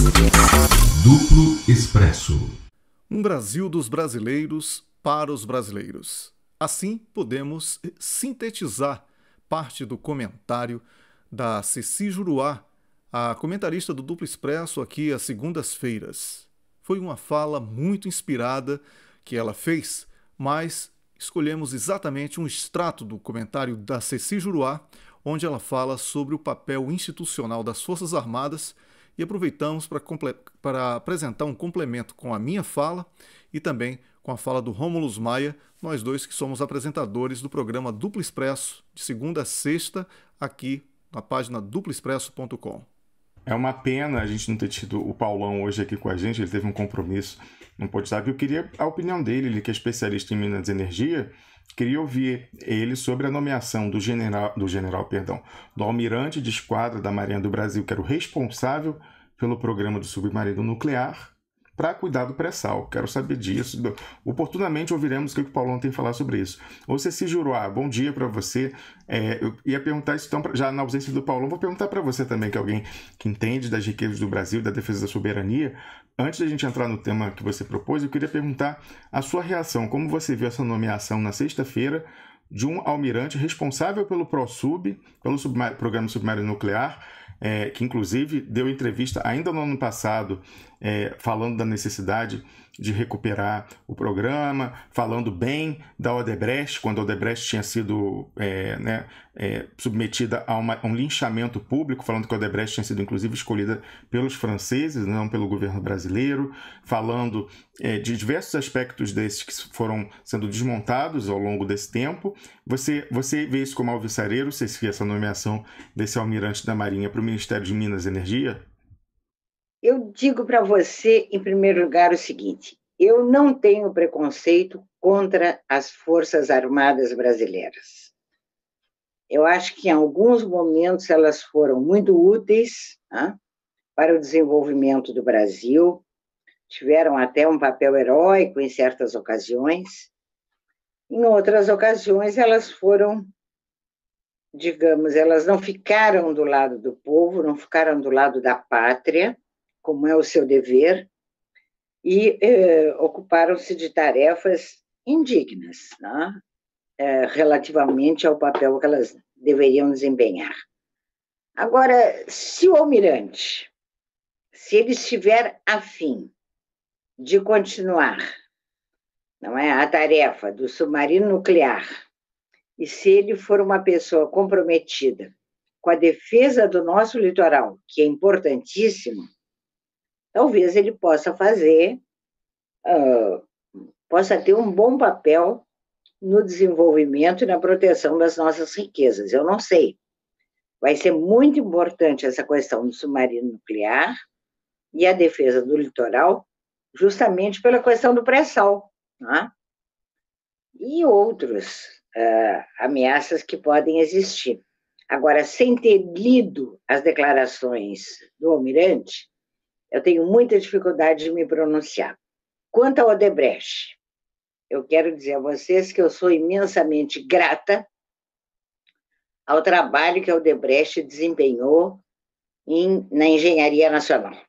Duplo Expresso. Um Brasil dos brasileiros para os brasileiros. Assim, podemos sintetizar parte do comentário da Ceci Juruá, a comentarista do Duplo Expresso aqui às segundas-feiras. Foi uma fala muito inspirada que ela fez, mas escolhemos exatamente um extrato do comentário da Ceci Juruá, onde ela fala sobre o papel institucional das Forças Armadas, e aproveitamos para apresentar um complemento com a minha fala e também com a fala do Rômulo Maia, nós dois que somos apresentadores do programa Duplo Expresso, de segunda a sexta, aqui na página duploexpresso.com. É uma pena a gente não ter tido o Paulão hoje aqui com a gente, ele teve um compromisso, não pôde estar aqui. Eu queria a opinião dele, ele que é especialista em Minas e Energia, queria ouvir ele sobre a nomeação do almirante de esquadra da Marinha do Brasil, que era o responsável pelo programa do submarino nuclear, para cuidar do pré-sal. Quero saber disso. Oportunamente ouviremos o que o Paulão tem a falar sobre isso. Ô Ceci Juruá, bom dia para você. Eu ia perguntar isso, então, já na ausência do Paulão, vou perguntar para você também, que é alguém que entende das riquezas do Brasil, da defesa da soberania. Antes da gente entrar no tema que você propôs, eu queria perguntar a sua reação. Como você viu essa nomeação na sexta-feira de um almirante responsável pelo ProSub, pelo programa submarino nuclear, que inclusive deu entrevista ainda no ano passado, falando da necessidade de recuperar o programa, falando bem da Odebrecht, quando a Odebrecht tinha sido submetida a um linchamento público, falando que a Odebrecht tinha sido inclusive escolhida pelos franceses, não pelo governo brasileiro, falando de diversos aspectos desses que foram sendo desmontados ao longo desse tempo. Você vê isso como alvissareiro, Ceci, essa nomeação desse almirante da Marinha para o Ministério de Minas e Energia? Eu digo para você, em primeiro lugar, o seguinte: eu não tenho preconceito contra as Forças Armadas brasileiras. Eu acho que em alguns momentos elas foram muito úteis, para o desenvolvimento do Brasil, tiveram até um papel heróico em certas ocasiões. Em outras ocasiões elas foram, digamos, elas não ficaram do lado do povo, não ficaram do lado da pátria, como é o seu dever, e ocuparam-se de tarefas indignas, relativamente ao papel que elas deveriam desempenhar. Agora, se o almirante, se ele estiver afim de continuar, a tarefa do submarino nuclear, e se ele for uma pessoa comprometida com a defesa do nosso litoral, que é importantíssimo, talvez ele possa possa ter um bom papel no desenvolvimento e na proteção das nossas riquezas. Eu não sei. Vai ser muito importante essa questão do submarino nuclear e a defesa do litoral, justamente pela questão do pré-sal, e outras ameaças que podem existir. Agora, sem ter lido as declarações do almirante, eu tenho muita dificuldade de me pronunciar. Quanto ao Odebrecht, eu quero dizer a vocês que eu sou imensamente grata ao trabalho que a Odebrecht desempenhou na engenharia nacional.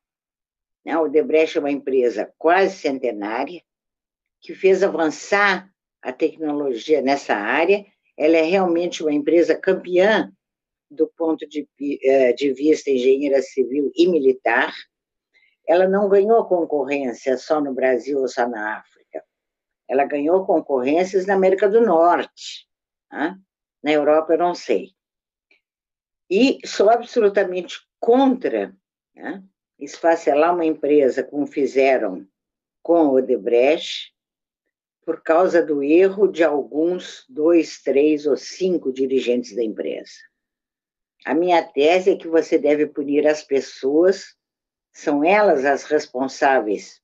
A Odebrecht é uma empresa quase centenária, que fez avançar a tecnologia nessa área. Ela é realmente uma empresa campeã do ponto de vista engenheira civil e militar. Ela não ganhou concorrência só no Brasil ou só na África. Ela ganhou concorrências na América do Norte. Na Europa, eu não sei. E sou absolutamente contra esfacelar uma empresa como fizeram com a Odebrecht, por causa do erro de alguns 2, 3 ou 5 dirigentes da empresa. A minha tese é que você deve punir as pessoas, são elas as responsáveis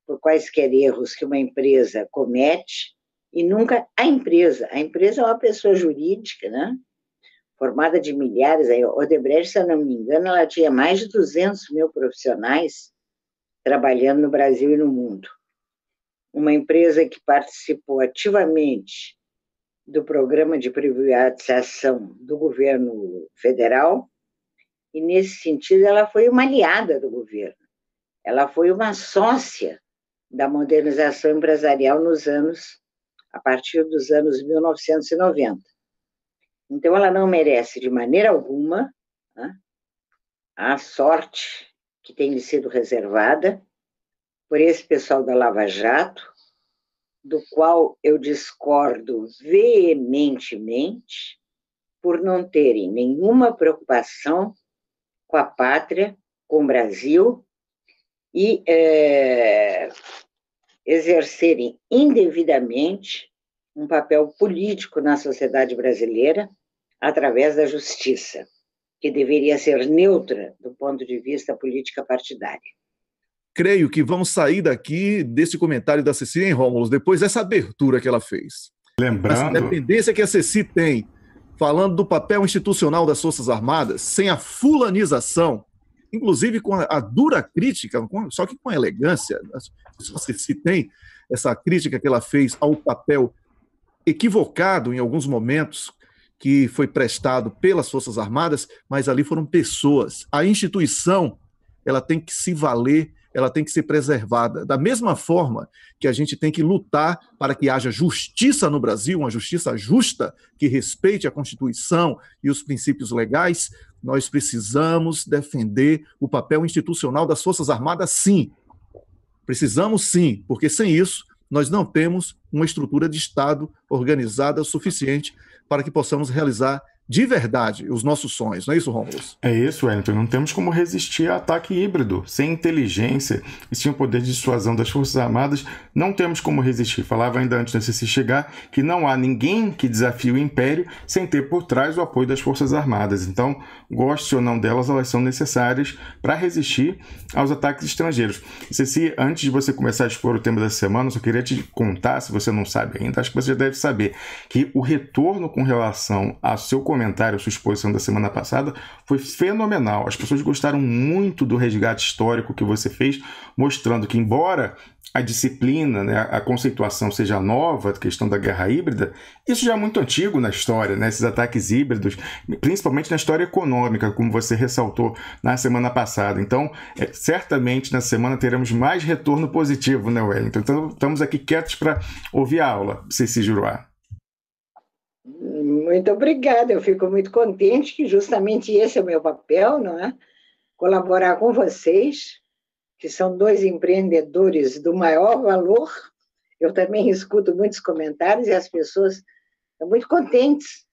por quaisquer erros que uma empresa comete, e nunca a empresa. A empresa é uma pessoa jurídica, formada de milhares. A Odebrecht, se eu não me engano, ela tinha mais de 200 mil profissionais trabalhando no Brasil e no mundo. Uma empresa que participou ativamente do programa de privatização do governo federal, e, nesse sentido, ela foi uma aliada do governo. ela foi uma sócia da modernização empresarial a partir dos anos 1990. Então, ela não merece, de maneira alguma, né, a sorte que tem lhe sido reservada por esse pessoal da Lava Jato, do qual eu discordo veementemente, por não terem nenhuma preocupação com a pátria, com o Brasil, e exercerem indevidamente um papel político na sociedade brasileira através da justiça, que deveria ser neutra do ponto de vista política partidária. Creio que vamos sair daqui desse comentário da Cecília, hein, Rômulo, depois dessa abertura que ela fez. Lembrando... A dependência que a Ceci tem, falando do papel institucional das Forças Armadas, sem a fulanização, inclusive com a dura crítica, só que com elegância, a Ceci tem essa crítica que ela fez ao papel equivocado em alguns momentos que foi prestado pelas Forças Armadas, mas ali foram pessoas. A instituição, ela tem que se valer, ela tem que ser preservada. Da mesma forma que a gente tem que lutar para que haja justiça no Brasil, uma justiça justa, que respeite a Constituição e os princípios legais, nós precisamos defender o papel institucional das Forças Armadas, sim. Precisamos, sim, porque sem isso nós não temos uma estrutura de Estado organizada o suficiente para que possamos realizar de verdade os nossos sonhos. Não é isso, Rômulo? É isso, Wellington. Não temos como resistir a ataque híbrido. Sem inteligência e sem o poder de dissuasão das Forças Armadas, não temos como resistir. Falava ainda antes de se chegar que não há ninguém que desafie o Império sem ter por trás o apoio das Forças Armadas. Então, goste ou não delas, elas são necessárias para resistir aos ataques estrangeiros. Ceci, antes de você começar a expor o tema da semana, eu só queria te contar, se você não sabe ainda, acho que você já deve saber, que o retorno com relação ao seu comentário, sua exposição da semana passada, foi fenomenal. As pessoas gostaram muito do resgate histórico que você fez, mostrando que, embora a disciplina, né, a conceituação seja nova, a questão da guerra híbrida, isso já é muito antigo na história, né, esses ataques híbridos, principalmente na história econômica, como você ressaltou na semana passada. Então, certamente na semana teremos mais retorno positivo, né, Wellington? Então, estamos aqui quietos para ouvir a aula, Ceci Juruá. Muito obrigada, eu fico muito contente que justamente esse é o meu papel, não é? Colaborar com vocês, que são dois empreendedores do maior valor. Eu também escuto muitos comentários e as pessoas estão muito contentes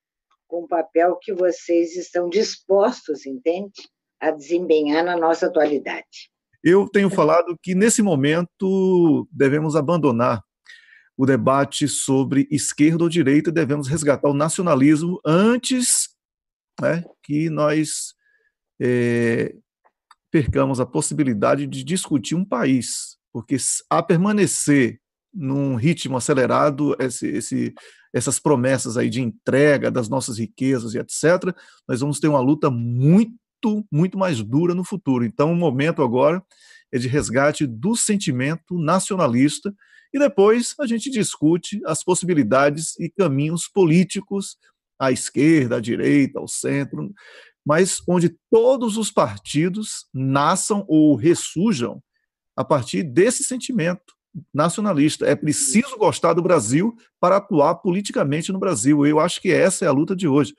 com o papel que vocês estão dispostos, entende? A desempenhar na nossa atualidade. Eu tenho falado que, nesse momento, devemos abandonar o debate sobre esquerda ou direita, devemos resgatar o nacionalismo antes, né, que nós percamos a possibilidade de discutir um país, porque a permanecer num ritmo acelerado, essas promessas aí de entrega das nossas riquezas e etc., nós vamos ter uma luta muito mais dura no futuro. Então, o momento agora é de resgate do sentimento nacionalista e depois a gente discute as possibilidades e caminhos políticos à esquerda, à direita, ao centro, mas onde todos os partidos nasçam ou ressurjam a partir desse sentimento nacionalista. É preciso gostar do Brasil para atuar politicamente no Brasil. Eu acho que essa é a luta de hoje.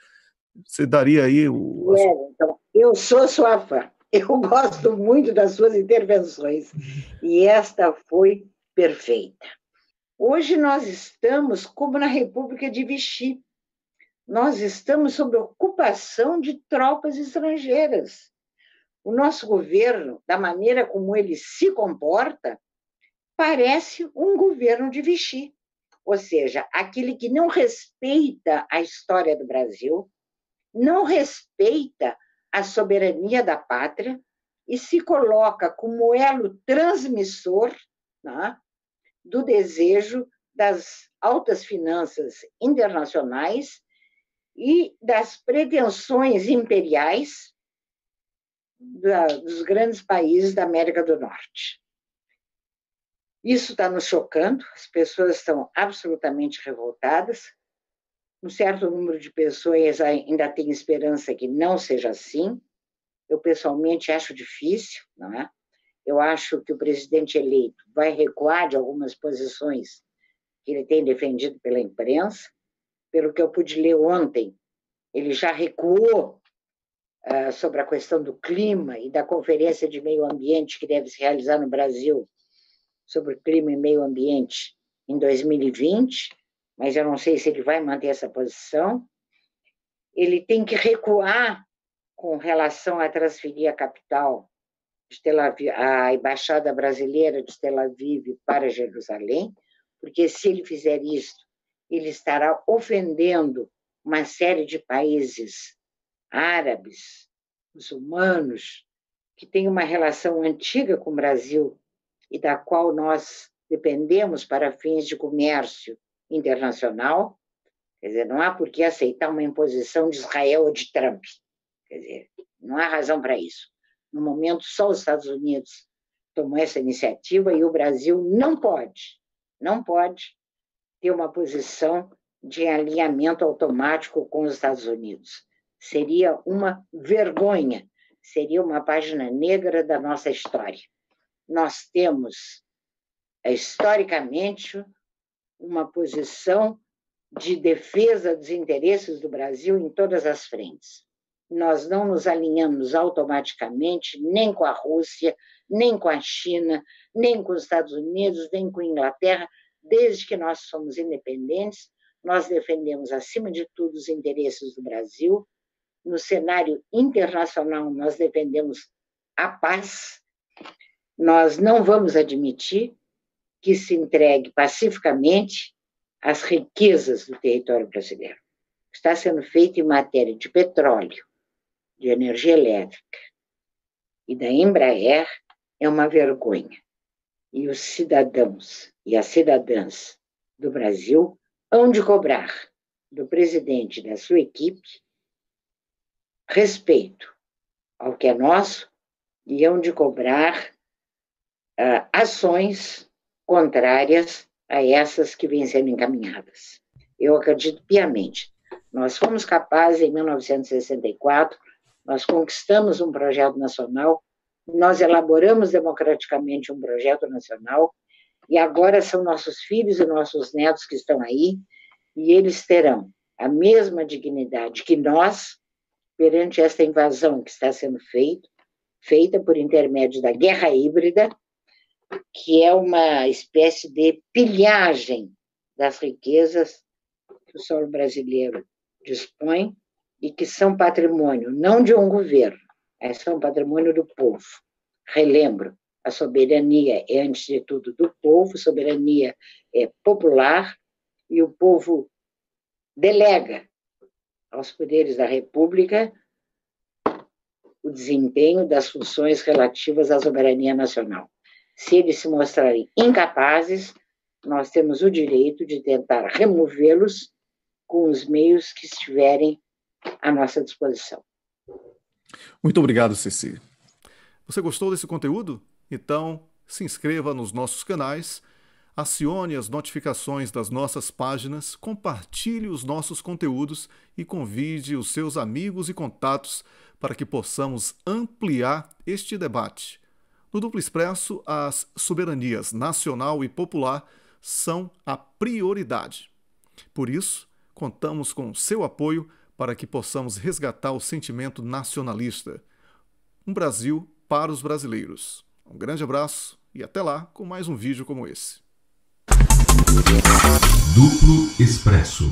Você daria aí o... Então, eu sou sua fã. Eu gosto muito das suas intervenções. E esta foi perfeita. Hoje nós estamos como na República de Vichy. Nós estamos sob ocupação de tropas estrangeiras. O nosso governo, da maneira como ele se comporta, parece um governo de Vichy. Ou seja, aquele que não respeita a história do Brasil, não respeita a soberania da pátria e se coloca como elo transmissor, né, do desejo das altas finanças internacionais e das pretensões imperiais dos grandes países da América do Norte. Isso está nos chocando, as pessoas estão absolutamente revoltadas, um certo número de pessoas ainda tem esperança que não seja assim. Eu, pessoalmente, acho difícil, não é? Eu acho que o presidente eleito vai recuar de algumas posições que ele tem defendido pela imprensa. Pelo que eu pude ler ontem, ele já recuou sobre a questão do clima e da Conferência de Meio Ambiente que deve se realizar no Brasil sobre clima e meio ambiente em 2020, mas eu não sei se ele vai manter essa posição. Ele tem que recuar com relação a transferir a capital de Tel Aviv, a embaixada brasileira de Tel Aviv para Jerusalém, porque se ele fizer isso, ele estará ofendendo uma série de países árabes, muçulmanos, que têm uma relação antiga com o Brasil e da qual nós dependemos para fins de comércio internacional. Quer dizer, não há por que aceitar uma imposição de Israel ou de Trump. Quer dizer, não há razão para isso. No momento, só os Estados Unidos tomou essa iniciativa e o Brasil não pode ter uma posição de alinhamento automático com os Estados Unidos. Seria uma vergonha, seria uma página negra da nossa história. Nós temos, historicamente, uma posição de defesa dos interesses do Brasil em todas as frentes. Nós não nos alinhamos automaticamente nem com a Rússia, nem com a China, nem com os Estados Unidos, nem com a Inglaterra. Desde que nós somos independentes, nós defendemos, acima de tudo, os interesses do Brasil. No cenário internacional, nós defendemos a paz. Nós não vamos admitir que se entregue pacificamente as riquezas do território brasileiro. Está sendo feito em matéria de petróleo, de energia elétrica e da Embraer é uma vergonha. E os cidadãos e as cidadãs do Brasil hão de cobrar do presidente e da sua equipe respeito ao que é nosso e hão de cobrar ações contrárias a essas que vêm sendo encaminhadas. Eu acredito piamente. Nós fomos capazes, em 1964, nós conquistamos um projeto nacional, nós elaboramos democraticamente um projeto nacional, e agora são nossos filhos e nossos netos que estão aí, e eles terão a mesma dignidade que nós perante esta invasão que está sendo feita por intermédio da guerra híbrida, que é uma espécie de pilhagem das riquezas que o solo brasileiro dispõe e que são patrimônio não de um governo, mas são patrimônio do povo. Relembro, a soberania é, antes de tudo, do povo, soberania é popular, e o povo delega aos poderes da República o desempenho das funções relativas à soberania nacional. Se eles se mostrarem incapazes, nós temos o direito de tentar removê-los com os meios que estiverem à nossa disposição. Muito obrigado, Ceci. Você gostou desse conteúdo? Então, se inscreva nos nossos canais, acione as notificações das nossas páginas, compartilhe os nossos conteúdos e convide os seus amigos e contatos para que possamos ampliar este debate. No Duplo Expresso, as soberanias nacional e popular são a prioridade. Por isso, contamos com seu apoio para que possamos resgatar o sentimento nacionalista. Um Brasil para os brasileiros. Um grande abraço e até lá com mais um vídeo como esse. Duplo Expresso.